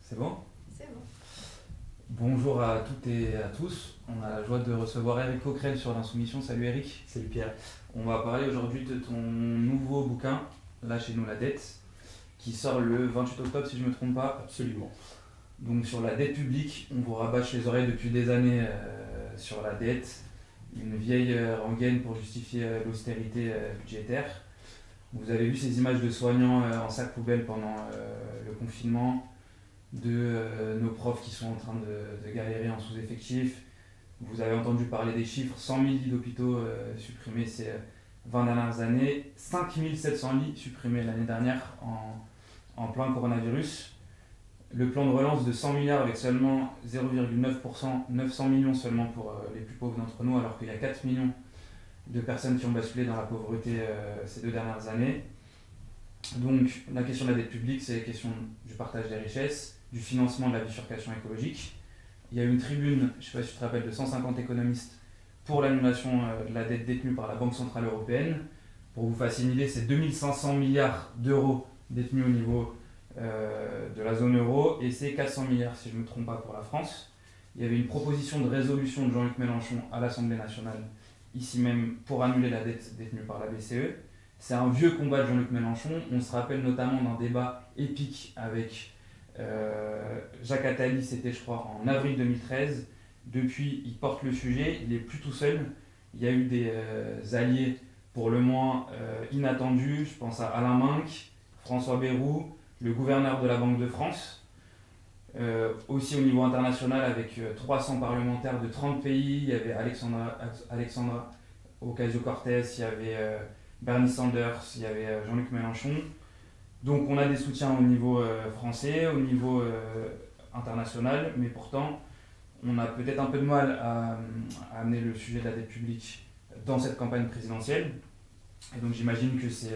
C'est bon? C'est bon. Bonjour à toutes et à tous. On a la joie de recevoir Éric Coquerel sur l'Insoumission. Salut Éric. Salut Pierre. On va parler aujourd'hui de ton nouveau bouquin, Lâchez-nous la dette, qui sort le 28 octobre si je ne me trompe pas. Absolument. Donc sur la dette publique, on vous rabâche les oreilles depuis des années sur la dette, une vieille rengaine pour justifier l'austérité budgétaire. Vous avez vu ces images de soignants en sac poubelle pendant le confinement, de nos profs qui sont en train de galérer en sous-effectif. Vous avez entendu parler des chiffres, 100 000 lits d'hôpitaux supprimés ces 20 dernières années, 5 700 lits supprimés l'année dernière en plein coronavirus. Le plan de relance de 100 milliards avec seulement 0,9%, 900 millions seulement pour les plus pauvres d'entre nous, alors qu'il y a 4 millions de personnes qui ont basculé dans la pauvreté ces 2 dernières années. Donc la question de la dette publique, c'est la question du partage des richesses, du financement de la bifurcation écologique. Il y a eu une tribune, je ne sais pas si tu te rappelles, de 150 économistes pour l'annulation de la dette détenue par la Banque Centrale Européenne. Pour vous faire une idée, c'est 2500 milliards d'euros détenus au niveau de la zone euro et c'est 400 milliards si je ne me trompe pas pour la France. Il y avait une proposition de résolution de Jean-Luc Mélenchon à l'Assemblée nationale, ici même, pour annuler la dette détenue par la BCE. C'est un vieux combat de Jean-Luc Mélenchon. On se rappelle notamment d'un débat épique avec Jacques Attali, c'était je crois en avril 2013. Depuis, il porte le sujet, il n'est plus tout seul. Il y a eu des alliés pour le moins inattendus. Je pense à Alain Minc, François Bayrou, le gouverneur de la Banque de France. Aussi au niveau international avec 300 parlementaires de 30 pays. Il y avait Alexandra Ocasio-Cortez, il y avait Bernie Sanders, il y avait Jean-Luc Mélenchon. Donc on a des soutiens au niveau français, au niveau international, mais pourtant on a peut-être un peu de mal à amener le sujet de la dette publique dans cette campagne présidentielle. Et donc j'imagine que c'est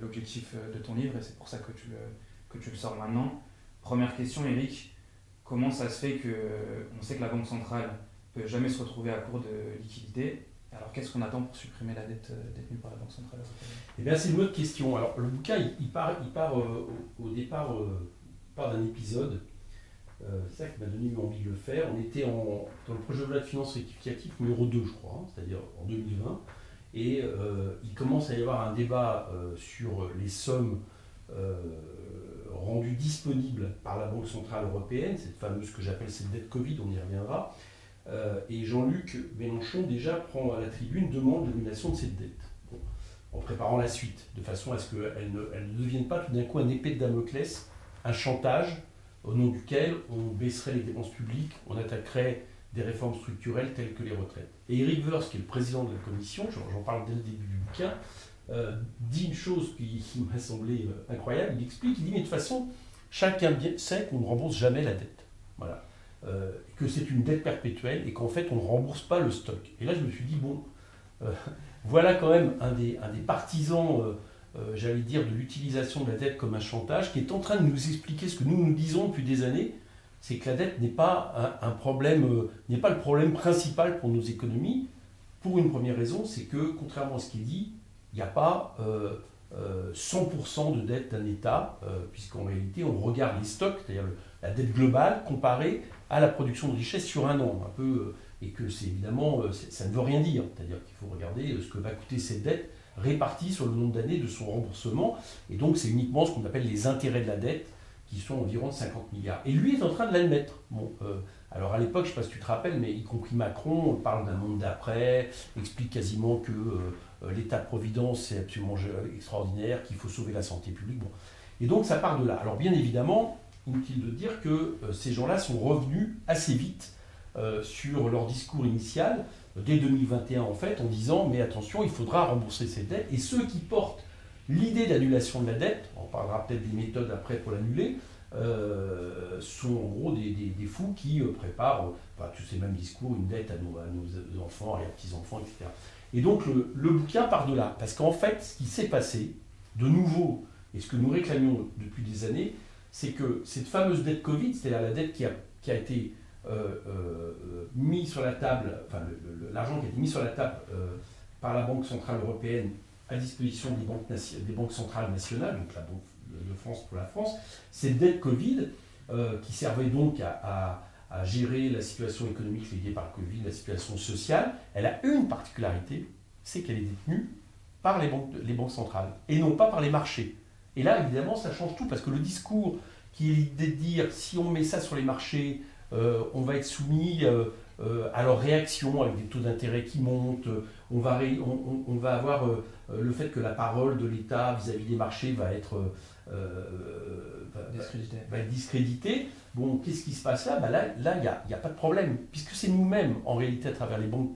l'objectif de ton livre et c'est pour ça que tu le sors maintenant. Première question, Éric, comment ça se fait qu'on sait que la Banque centrale ne peut jamais se retrouver à court de liquidités? Alors qu'est-ce qu'on attend pour supprimer la dette détenue par la Banque centrale européenne? Eh bien, c'est une autre question. Alors, le bouquin, il part au départ d'un épisode. C'est ça qui m'a donné envie de le faire. On était dans le projet de loi de finances rectificatif numéro 2, je crois, c'est-à-dire en 2020. Et il commence à y avoir un débat sur les sommes rendues disponibles par la Banque centrale européenne, cette fameuse que j'appelle cette dette Covid, on y reviendra. Et Jean-Luc Mélenchon déjà prend à la tribune, demande l'annulation de cette dette, bon, en préparant la suite, de façon à ce qu'elle ne devienne pas tout d'un coup un épée de Damoclès, un chantage au nom duquel on baisserait les dépenses publiques, on attaquerait des réformes structurelles telles que les retraites. Et Éric Woerth, qui est le président de la commission, j'en parle dès le début du bouquin, dit une chose qui m'a semblé incroyable. Il explique, il dit, mais de toute façon, chacun sait qu'on ne rembourse jamais la dette. Voilà. Que c'est une dette perpétuelle et qu'en fait on ne rembourse pas le stock. Et là je me suis dit, bon, voilà quand même un des partisans, j'allais dire, de l'utilisation de la dette comme un chantage, qui est en train de nous expliquer ce que nous disons depuis des années, c'est que la dette n'est pas un problème, n'est pas le problème principal pour nos économies, pour une première raison, c'est que, contrairement à ce qui est dit, il n'y a pas 100% de dette d'un État, puisqu'en réalité on regarde les stocks, c'est-à-dire la dette globale comparée à la production de richesse sur un an, un peu, et que c'est évidemment, ça ne veut rien dire. C'est-à-dire qu'il faut regarder ce que va coûter cette dette répartie sur le nombre d'années de son remboursement, et donc c'est uniquement ce qu'on appelle les intérêts de la dette, qui sont environ de 50 milliards. Et lui est en train de l'admettre. Bon, alors à l'époque, je ne sais pas si tu te rappelles, mais y compris Macron, on parle d'un monde d'après, explique quasiment que l'État-providence c'est absolument extraordinaire, qu'il faut sauver la santé publique. Bon. Et donc ça part de là. Alors bien évidemment, inutile de dire que ces gens-là sont revenus assez vite sur leur discours initial, dès 2021 en fait, en disant mais attention, il faudra rembourser ces dettes. Et ceux qui portent l'idée d'annulation de la dette, on parlera peut-être des méthodes après pour l'annuler, sont en gros des fous qui préparent tous ces mêmes discours, une dette à nos enfants et à petits-enfants, etc. Et donc le bouquin part de là, parce qu'en fait, ce qui s'est passé, de nouveau, et ce que nous réclamions depuis des années, c'est que cette fameuse dette Covid, c'est-à-dire la dette qui a été mise sur la table, enfin l'argent qui a été mis sur la table par la Banque centrale européenne à disposition des banques centrales nationales, donc la Banque de France pour la France, cette dette Covid, qui servait donc à gérer la situation économique liée par le Covid, la situation sociale, elle a une particularité, c'est qu'elle est détenue par les banques centrales et non pas par les marchés. Et là, évidemment, ça change tout parce que le discours qui est l'idée de dire si on met ça sur les marchés, on va être soumis à leur réaction avec des taux d'intérêt qui montent, on va avoir le fait que la parole de l'État vis-à-vis des marchés va être discréditée. Bon, qu'est-ce qui se passe là? Là, il n'y a pas de problème, puisque c'est nous-mêmes, en réalité, à travers les banques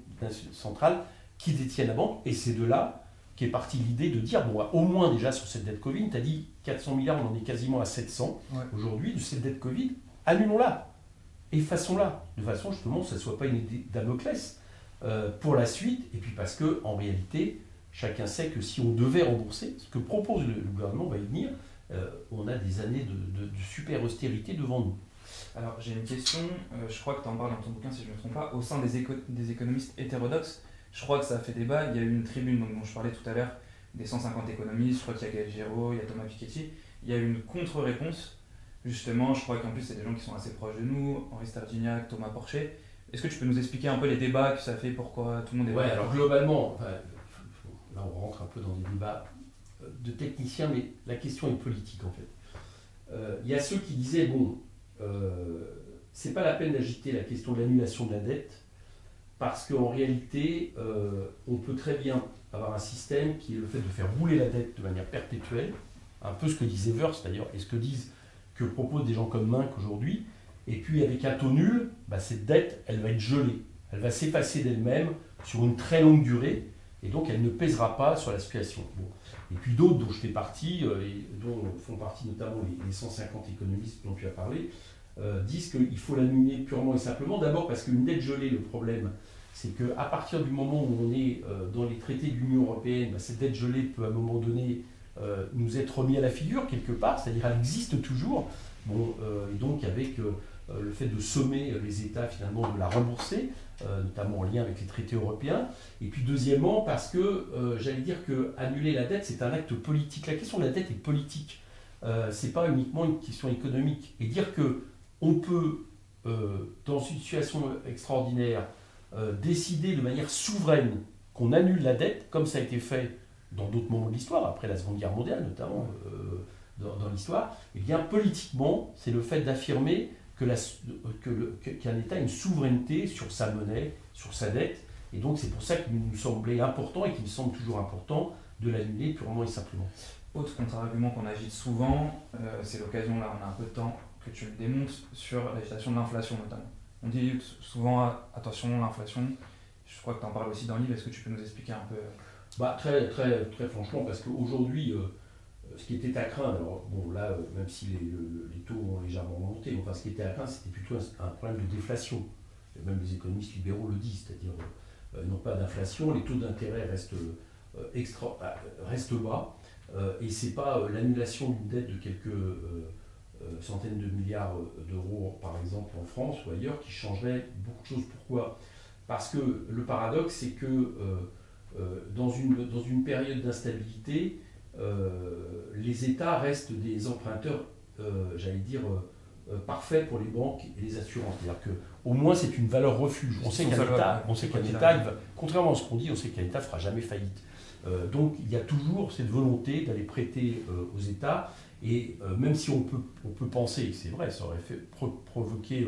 centrales, qui détiennent la banque, et c'est de là qu'est partie l'idée de dire, bon, au moins déjà sur cette dette Covid, tu as dit 400 milliards, on en est quasiment à 700 aujourd'hui, de cette dette Covid, annulons-la, effaçons-la, de façon justement que ça ne soit pas une idée Damoclès pour la suite, et puis parce que en réalité, chacun sait que si on devait rembourser, ce que propose le gouvernement, on va y venir, on a des années de super austérité devant nous. Alors j'ai une question, je crois que tu en parles dans ton bouquin si je ne me trompe pas, au sein des économistes hétérodoxes, je crois que ça a fait débat, il y a eu une tribune dont je parlais tout à l'heure, des 150 économistes, je crois qu'il y a Gaël Giraud, il y a Thomas Piketty, il y a eu une contre-réponse, justement, je crois qu'en plus c'est des gens qui sont assez proches de nous, Henri Sterdyniak, Thomas Porcher. Est-ce que tu peux nous expliquer un peu les débats que ça fait, pourquoi tout le monde est... Ouais, alors globalement, là on rentre un peu dans des débats de techniciens, mais la question est politique en fait. Il y a ceux qui disaient, bon, c'est pas la peine d'agiter la question de l'annulation de la dette, parce qu'en réalité, on peut très bien avoir un système qui est le fait de faire rouler la dette de manière perpétuelle, un peu ce que disait Evers d'ailleurs, et ce que proposent des gens comme Minc aujourd'hui, et puis avec un taux nul, cette dette, elle va être gelée, elle va s'effacer d'elle-même sur une très longue durée, et donc elle ne pèsera pas sur la situation. Bon. Et puis d'autres dont je fais partie, et dont font partie notamment les 150 économistes dont tu as parlé, disent qu'il faut l'annuler purement et simplement. D'abord parce qu'une dette gelée, le problème, c'est qu'à partir du moment où on est dans les traités de l'Union européenne, cette dette gelée peut à un moment donné nous être remis à la figure quelque part, c'est-à-dire elle existe toujours. Bon, et donc avec le fait de sommer les États finalement de la rembourser, notamment en lien avec les traités européens. Et puis deuxièmement, parce que j'allais dire que annuler la dette, c'est un acte politique. La question de la dette est politique. C'est pas uniquement une question économique. Et dire que on peut, dans une situation extraordinaire, décider de manière souveraine qu'on annule la dette, comme ça a été fait dans d'autres moments de l'histoire, après la Seconde Guerre mondiale notamment, dans l'histoire, et bien politiquement, c'est le fait d'affirmer qu'un État a une souveraineté sur sa monnaie, sur sa dette, et donc c'est pour ça qu'il nous semblait important, et qu'il me semble toujours important, de l'annuler purement et simplement. Autre contre-argument qu'on agite souvent, c'est l'occasion, là on a un peu de temps, que tu le démontres, sur l'agitation de l'inflation notamment. On dit souvent, attention, l'inflation, je crois que tu en parles aussi dans le livre, est-ce que tu peux nous expliquer un peu Très, très, très franchement, parce qu'aujourd'hui, ce qui était à craindre, alors bon là, même si les taux ont légèrement monté, enfin ce qui était à craindre, c'était plutôt un problème de déflation. Et même les économistes libéraux le disent, c'est-à-dire non pas d'inflation, les taux d'intérêt restent bas, et c'est pas l'annulation d'une dette de quelques centaines de milliards d'euros, par exemple en France ou ailleurs, qui changerait beaucoup de choses. Pourquoi? Parce que le paradoxe, c'est que dans une période d'instabilité, les États restent des emprunteurs, parfaits pour les banques et les assurances. C'est-à-dire qu'au moins c'est une valeur refuge. On sait qu'un État, contrairement à ce qu'on dit, on sait qu'un État ne fera jamais faillite. Donc il y a toujours cette volonté d'aller prêter aux États, et même si on peut penser, c'est vrai, ça aurait provoqué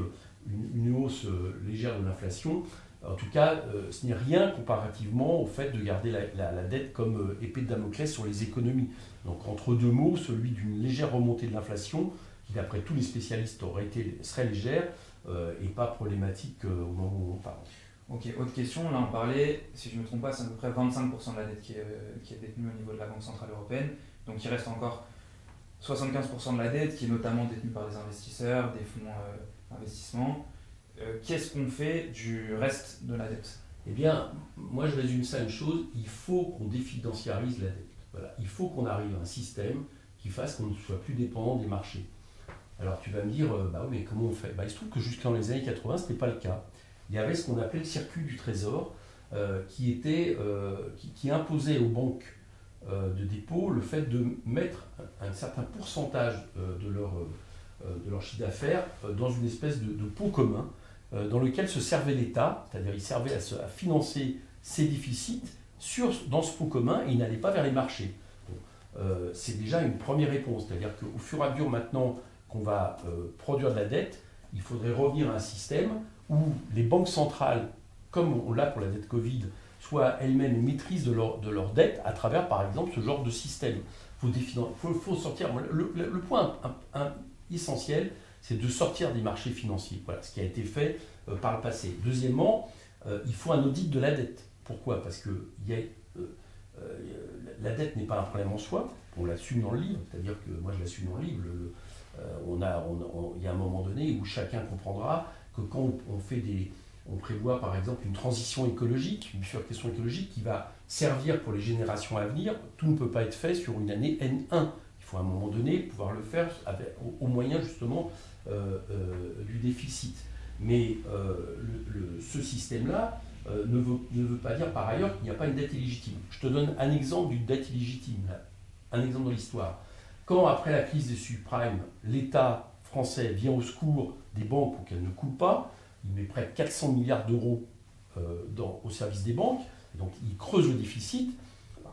une hausse légère de l'inflation, en tout cas, ce n'est rien comparativement au fait de garder la dette comme épée de Damoclès sur les économies. Donc entre deux mots, celui d'une légère remontée de l'inflation, qui d'après tous les spécialistes serait légère et pas problématique au moment où on parle. Ok, autre question, là on parlait, si je ne me trompe pas, c'est à peu près 25% de la dette qui est détenue au niveau de la Banque Centrale Européenne, donc il reste encore 75% de la dette qui est notamment détenue par les investisseurs, des fonds d'investissement. Qu'est-ce qu'on fait du reste de la dette? Eh bien, moi je résume ça à une chose, il faut qu'on définanciarise la dette. Voilà. Il faut qu'on arrive à un système qui fasse qu'on ne soit plus dépendant des marchés. Alors tu vas me dire, oui, mais comment on fait? Il se trouve que jusqu'en les années 80, ce n'était pas le cas. Il y avait ce qu'on appelait le circuit du trésor, qui imposait aux banques de dépôt le fait de mettre un certain pourcentage de leur de leur chiffre d'affaires dans une espèce de pot commun dans lequel se servait l'État, c'est-à-dire il servait à financer ses déficits dans ce pot commun et il n'allait pas vers les marchés. C'est déjà une première réponse, c'est-à-dire qu'au fur et à mesure maintenant qu'on va produire de la dette, il faudrait revenir à un système où les banques centrales, comme on l'a pour la dette Covid, soient elles-mêmes maîtrises de leur dette à travers, par exemple, ce genre de système. Faut sortir. Le point essentiel, c'est de sortir des marchés financiers. Voilà ce qui a été fait par le passé. Deuxièmement, il faut un audit de la dette. Pourquoi ? Parce que la dette n'est pas un problème en soi. On l'assume dans le livre. C'est-à-dire que moi, je l'assume dans le livre. Il y a un moment donné où chacun comprendra que quand on prévoit par exemple une transition écologique, une bifurcation écologique qui va servir pour les générations à venir, tout ne peut pas être fait sur une année N1. Il faut à un moment donné pouvoir le faire au moyen justement du déficit. Mais ce système-là ne veut pas dire par ailleurs qu'il n'y a pas une dette illégitime. Je te donne un exemple d'une dette illégitime, un exemple dans l'histoire. Quand, après la crise des subprimes, l'État français vient au secours des banques pour qu'elles ne coulent pas, il met près de 400 milliards d'euros au service des banques, donc il creuse le déficit.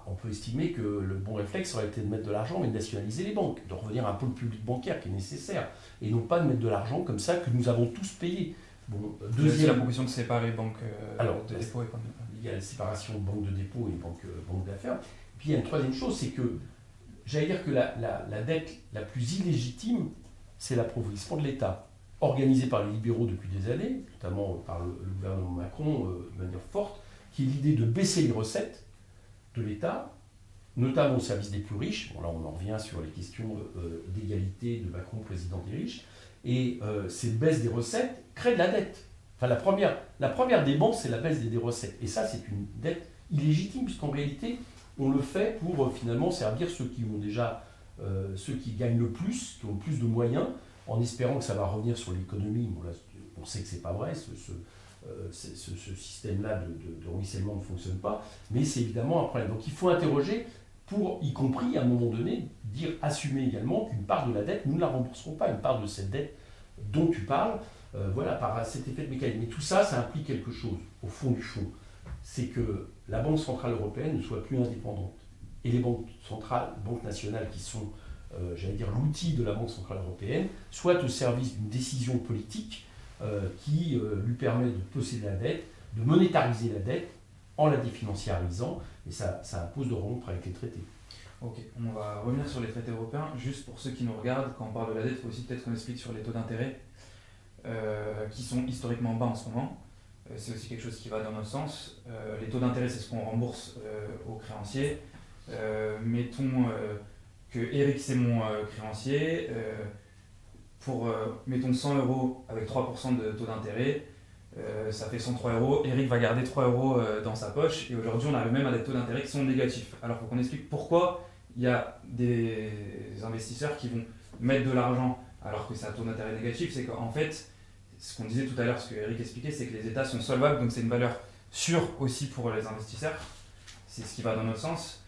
On peut estimer que le bon réflexe aurait été de mettre de l'argent, mais de nationaliser les banques, de revenir à un pôle public bancaire qui est nécessaire, et non pas de mettre de l'argent comme ça que nous avons tous payé. Bon, deuxième, la proposition de séparer banques de dépôt et il y a la séparation banque de dépôt et banque d'affaires. Puis il y a une troisième chose, c'est que j'allais dire que la dette la plus illégitime, c'est l'appauvrissement de l'État, organisé par les libéraux depuis des années, notamment par le gouvernement Macron de manière forte, qui est l'idée de baisser les recettes de l'État, notamment au service des plus riches. Bon, là, on en revient sur les questions d'égalité de Macron, président des riches. Et cette baisse des recettes crée de la dette. Enfin, la première dépense, c'est la baisse des recettes. Et ça, c'est une dette illégitime, puisqu'en réalité, on le fait pour finalement servir ceux qui gagnent le plus, qui ont le plus de moyens, en espérant que ça va revenir sur l'économie. Bon, là, on sait que ce n'est pas vrai, ce système-là de ruissellement ne fonctionne pas, mais c'est évidemment un problème. Donc il faut interroger pour, y compris à un moment donné, assumer également qu'une part de la dette, nous ne la rembourserons pas, une part de cette dette dont tu parles, par cet effet de mécanisme. Mais tout ça, ça implique quelque chose, au fond du fond. C'est que la Banque Centrale Européenne ne soit plus indépendante. Et les banques nationales qui sont, l'outil de la Banque Centrale Européenne, soient au service d'une décision politique qui lui permet de posséder la dette, de monétariser la dette en la définanciarisant, et ça impose de rompre avec les traités. Ok, on va revenir sur les traités européens. Juste pour ceux qui nous regardent, quand on parle de la dette, il faut aussi peut-être qu'on explique sur les taux d'intérêt qui sont historiquement bas en ce moment. C'est aussi quelque chose qui va dans notre sens. Les taux d'intérêt, c'est ce qu'on rembourse aux créanciers. Mettons que Eric, c'est mon créancier. Mettons 100 € avec 3% de taux d'intérêt, ça fait 103 €. Eric va garder 3 € dans sa poche. Et aujourd'hui, on arrive même à des taux d'intérêt qui sont négatifs. Alors, il faut qu'on explique pourquoi il y a des investisseurs qui vont mettre de l'argent alors que c'est un taux d'intérêt négatif. C'est qu'en fait, ce qu'on disait tout à l'heure, ce que Eric expliquait, c'est que les États sont solvables, donc c'est une valeur sûre aussi pour les investisseurs. C'est ce qui va dans notre sens.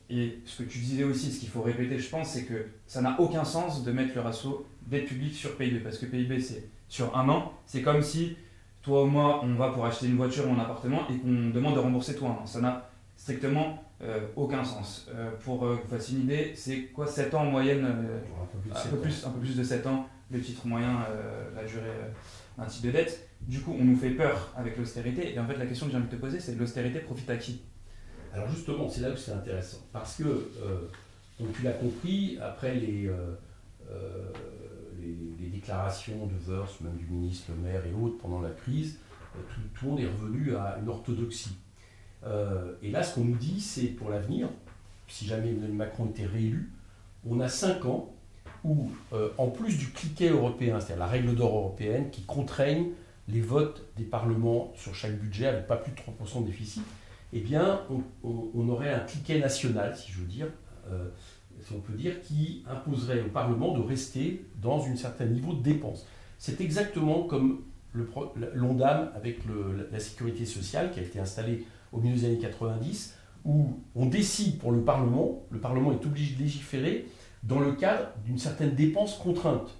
Et ce que tu disais aussi, ce qu'il faut répéter, je pense, c'est que ça n'a aucun sens de mettre le ratio dette publique sur PIB, parce que PIB, c'est sur un an. C'est comme si toi ou moi, on va pour acheter une voiture ou un appartement et qu'on demande de rembourser tout un an. Ça n'a strictement aucun sens. Pour que vous fassiez une idée, c'est quoi 7 ans en moyenne, un peu plus de 7 ans, le titre moyen, la durée d'un type de dette. Du coup, on nous fait peur avec l'austérité. Et en fait, la question que j'ai envie de te poser, c'est l'austérité profite à qui ? Alors justement, c'est là où c'est intéressant. Parce que, donc tu l'as compris, après les déclarations de Woerth, même du ministre Le Maire et autres pendant la crise, tout le monde est revenu à une orthodoxie. Et là, ce qu'on nous dit, c'est pour l'avenir, si jamais Emmanuel Macron était réélu, on a 5 ans où, en plus du cliquet européen, c'est-à-dire la règle d'or européenne qui contraigne les votes des parlements sur chaque budget avec pas plus de 3% de déficit, eh bien, on aurait un cliquet national, si je veux dire, si on peut dire, qui imposerait au Parlement de rester dans un certain niveau de dépenses. C'est exactement comme l'ONDAM avec la sécurité sociale qui a été installée au milieu des années 90, où on décide pour le Parlement est obligé de légiférer dans le cadre d'une certaine dépense contrainte.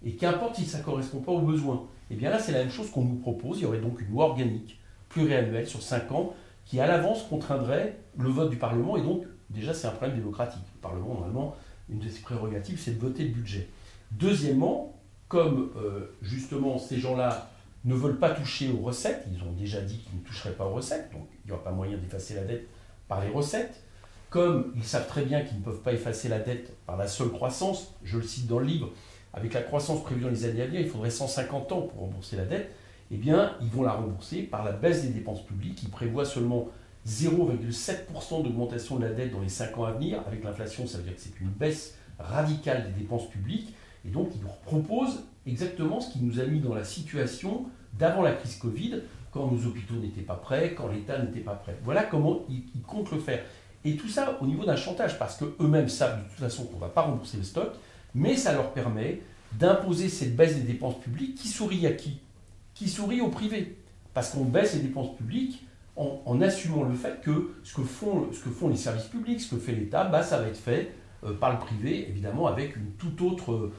et qu'importe si ça ne correspond pas aux besoins. Et bien là, c'est la même chose qu'on nous propose. Il y aurait donc une loi organique pluriannuelle sur 5 ans qui, à l'avance, contraindrait le vote du Parlement. Et donc, déjà, c'est un problème démocratique. Le Parlement, normalement, une de ses prérogatives, c'est de voter le budget. Deuxièmement, comme justement ces gens-là ne veulent pas toucher aux recettes, ils ont déjà dit qu'ils ne toucheraient pas aux recettes, donc il n'y aura pas moyen d'effacer la dette par les recettes. Comme ils savent très bien qu'ils ne peuvent pas effacer la dette par la seule croissance, je le cite dans le livre, avec la croissance prévue dans les années à venir, il faudrait 150 ans pour rembourser la dette, eh bien, ils vont la rembourser par la baisse des dépenses publiques. Ils prévoient seulement 0,7% d'augmentation de la dette dans les 5 ans à venir. Avec l'inflation, ça veut dire que c'est une baisse radicale des dépenses publiques. Et donc, ils nous proposent exactement ce qui nous a mis dans la situation d'avant la crise Covid, quand nos hôpitaux n'étaient pas prêts, quand l'État n'était pas prêt. Voilà comment ils comptent le faire. Et tout ça au niveau d'un chantage, parce qu'eux-mêmes savent de toute façon qu'on ne va pas rembourser le stock, mais ça leur permet d'imposer cette baisse des dépenses publiques qui sourit à qui? Qui sourit au privé. Parce qu'on baisse les dépenses publiques en assumant le fait que ce que font les services publics, ce que fait l'État, bah, ça va être fait par le privé, évidemment avec une tout autre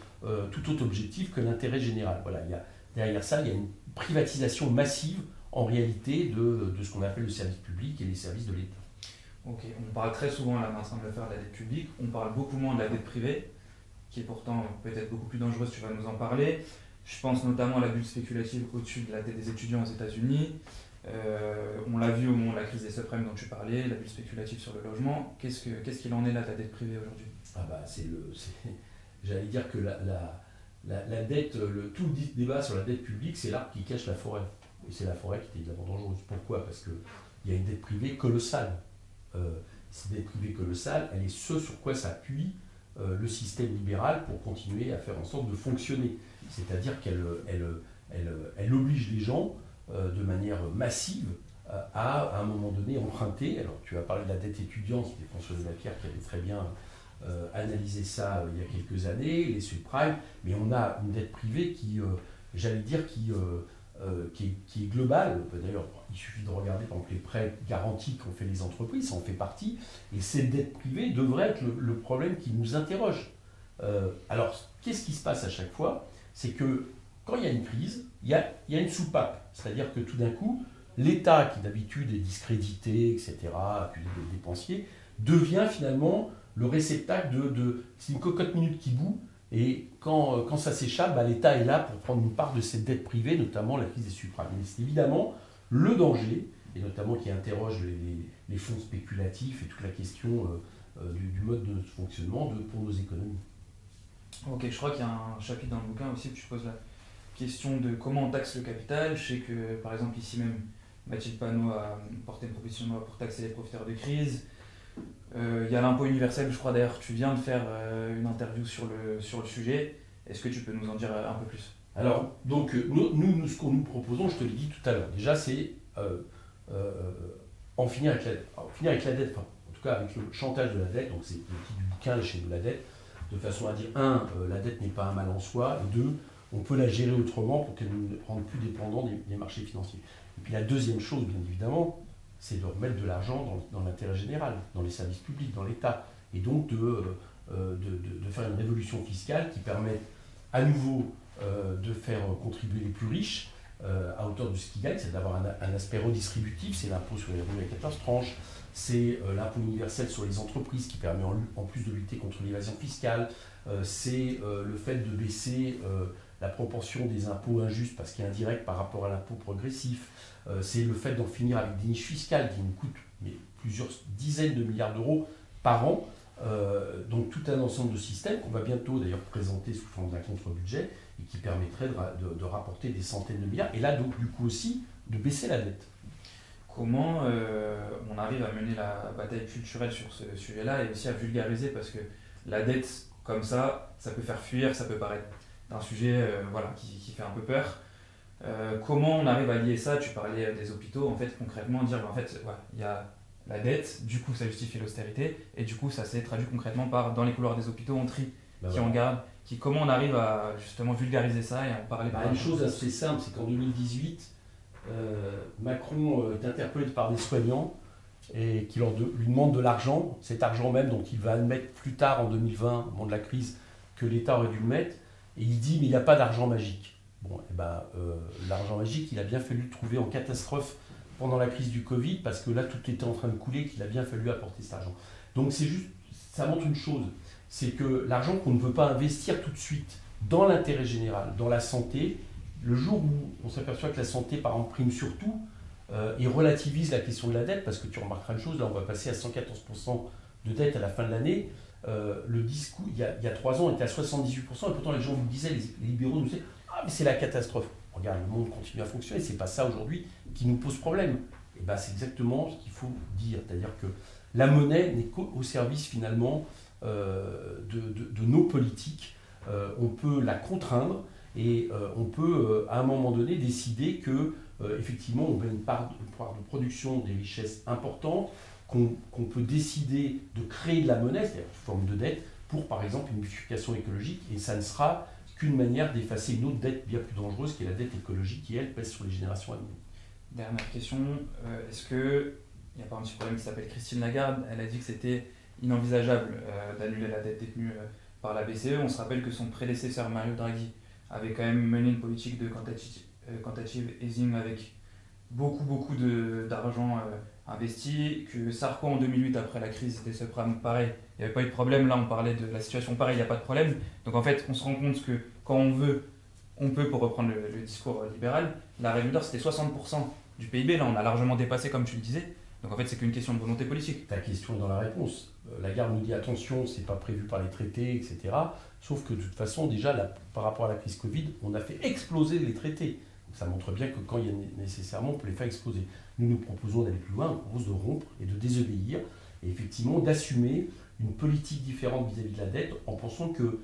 objectif que l'intérêt général. Voilà, derrière ça, il y a une privatisation massive en réalité de ce qu'on appelle le service public et les services de l'État. Ok, on parle très souvent, là, Vincent, de faire de la dette publique, on parle beaucoup moins de la dette privée, qui est pourtant peut-être beaucoup plus dangereuse, tu vas nous en parler. Je pense notamment à la bulle spéculative au-dessus de la dette des étudiants aux États-Unis. On l'a vu au moment de la crise des subprimes dont tu parlais, la bulle spéculative sur le logement. Qu'est-ce qu'il en est là de la dette privée aujourd'hui? Ah bah j'allais dire que la dette, tout le débat sur la dette publique, c'est l'arbre qui cache la forêt. Et c'est la forêt qui est évidemment dangereuse. Pourquoi? Parce qu'il y a une dette privée colossale. Cette dette privée colossale, elle est ce sur quoi s'appuie le système libéral pour continuer à faire en sorte de fonctionner. C'est-à-dire qu'elle oblige les gens de manière massive à un moment donné, emprunter. Alors, tu as parlé de la dette étudiante, c'était François Delapierre qui avait très bien analysé ça il y a quelques années, les subprimes, mais on a une dette privée qui, j'allais dire, qui est globale. D'ailleurs, il suffit de regarder par exemple les prêts garantis qu'ont fait les entreprises, ça en fait partie, et cette dette privée devrait être le problème qui nous interroge. Alors, qu'est-ce qui se passe à chaque fois? C'est que quand il y a une crise, il y a une soupape. C'est-à-dire que tout d'un coup, l'État, qui d'habitude est discrédité, etc., accusé de dépensier, devient finalement le réceptacle c'est une cocotte minute qui bout, et quand ça s'échappe, bah, l'État est là pour prendre une part de cette dette privée, notamment la crise des subprimes. Et c'est évidemment le danger, et notamment qui interroge les fonds spéculatifs et toute la question du mode de fonctionnement pour nos économies. Ok, je crois qu'il y a un chapitre dans le bouquin aussi où tu poses la question de comment on taxe le capital. Je sais que, par exemple, ici même, Mathilde Panot a porté une proposition de loi pour taxer les profiteurs de crise. Il y a l'impôt universel, je crois d'ailleurs, tu viens de faire une interview sur le sujet. Est-ce que tu peux nous en dire un peu plus? Alors, donc, nous, ce qu'on nous proposons, je te l'ai dit tout à l'heure, déjà, c'est en finir avec la dette. Alors, finir avec la dette, enfin, en tout cas avec le chantage de la dette, donc c'est le titre du bouquin, l'échelle de la dette, de façon à dire, la dette n'est pas un mal en soi, et 2, on peut la gérer autrement pour qu'elle ne rende plus dépendant des marchés financiers. Et puis la deuxième chose, bien évidemment, c'est de remettre de l'argent dans l'intérêt général, dans les services publics, dans l'État, et donc de faire une révolution fiscale qui permette à nouveau de faire contribuer les plus riches à hauteur de ce qu'ils gagnent, c'est d'avoir un aspect redistributif, c'est l'impôt sur les revenus à 14 tranches, c'est l'impôt universel sur les entreprises qui permet en plus de lutter contre l'évasion fiscale, c'est le fait de baisser la proportion des impôts injustes parce qu'il est indirect par rapport à l'impôt progressif, c'est le fait d'en finir avec des niches fiscales qui nous coûtent plusieurs dizaines de milliards d'euros par an. Donc tout un ensemble de systèmes qu'on va bientôt d'ailleurs présenter sous forme d'un contre-budget et qui permettrait de rapporter des centaines de milliards et là donc du coup aussi de baisser la dette. Comment on arrive à mener la bataille culturelle sur ce sujet-là et aussi à vulgariser, parce que la dette comme ça peut faire fuir, ça peut paraître un sujet qui fait un peu peur. Comment on arrive à lier ça? Tu parlais des hôpitaux, en fait concrètement dire il y a la dette, du coup ça justifie l'austérité, et du coup ça s'est traduit concrètement par dans les couloirs des hôpitaux on trie, en garde, comment on arrive à justement vulgariser ça et en parler? Une chose assez simple, c'est qu'en 2018, Macron est interpellé par des soignants et qui lui demandent de l'argent, cet argent même dont il va admettre plus tard en 2020, au moment de la crise, que l'État aurait dû le mettre, Et il dit, mais il n'y a pas d'argent magique. Bon, l'argent magique, il a bien fallu le trouver en catastrophe pendant la crise du Covid, parce que là, tout était en train de couler, qu'il a bien fallu apporter cet argent. Donc c'est juste, ça montre une chose, c'est que l'argent qu'on ne veut pas investir tout de suite dans l'intérêt général, dans la santé, le jour où on s'aperçoit que la santé, par exemple, prime surtout, et relativise la question de la dette, parce que tu remarqueras une chose, là on va passer à 114% de dette à la fin de l'année, le discours, il y a 3 ans, était à 78%, et pourtant les gens nous disaient, les libéraux nous disaient, ah mais c'est la catastrophe. Regarde, le monde continue à fonctionner, c'est pas ça aujourd'hui qui nous pose problème. Et ben c'est exactement ce qu'il faut dire, c'est-à-dire que la monnaie n'est qu'au service finalement de nos politiques. On peut la contraindre et on peut à un moment donné décider que effectivement on veut une part de production des richesses importantes, qu'on peut décider de créer de la monnaie, c'est-à-dire sous forme de dette, pour par exemple une bonification écologique, et ça ne sera qu'une manière d'effacer une autre dette bien plus dangereuse qui est la dette écologique qui elle pèse sur les générations à venir. Dernière question, est-ce que il y a pas un petit problème qui s'appelle Christine Lagarde, elle a dit que c'était inenvisageable d'annuler la dette détenue par la BCE. On se rappelle que son prédécesseur Mario Draghi avait quand même mené une politique de quantitative easing avec beaucoup d'argent investi, que Sarko en 2008 après la crise des subprimes, pareil, il n'y avait pas eu de problème. Là on parlait de la situation pareil, il n'y a pas de problème. Donc en fait on se rend compte que quand on veut, on peut, pour reprendre le discours libéral. La règle d'or c'était 60% du PIB, là on a largement dépassé comme tu le disais. Donc en fait c'est qu'une question de volonté politique. Ta question est dans la réponse. Lagarde nous dit attention, c'est pas prévu par les traités, etc. Sauf que de toute façon déjà par rapport à la crise Covid, on a fait exploser les traités. Donc, ça montre bien que quand il y a nécessairement, on peut les faire exploser. Nous proposons d'aller plus loin, on propose de rompre et de désobéir, et effectivement d'assumer une politique différente vis-à-vis de la dette, en pensant que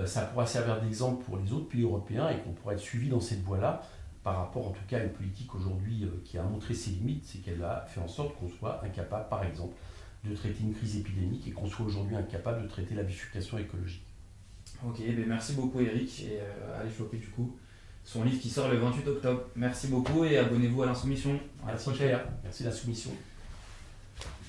ça pourra servir d'exemple pour les autres pays européens et qu'on pourra être suivi dans cette voie-là, par rapport en tout cas à une politique aujourd'hui qui a montré ses limites, c'est qu'elle a fait en sorte qu'on soit incapable, par exemple, de traiter une crise épidémique et qu'on soit aujourd'hui incapable de traiter la bifurcation écologique. Ok, merci beaucoup Eric, et allez choper du coup son livre qui sort le 28 octobre. Merci beaucoup et abonnez-vous à l'Insoumission. Merci Pierre, merci l'Insoumission.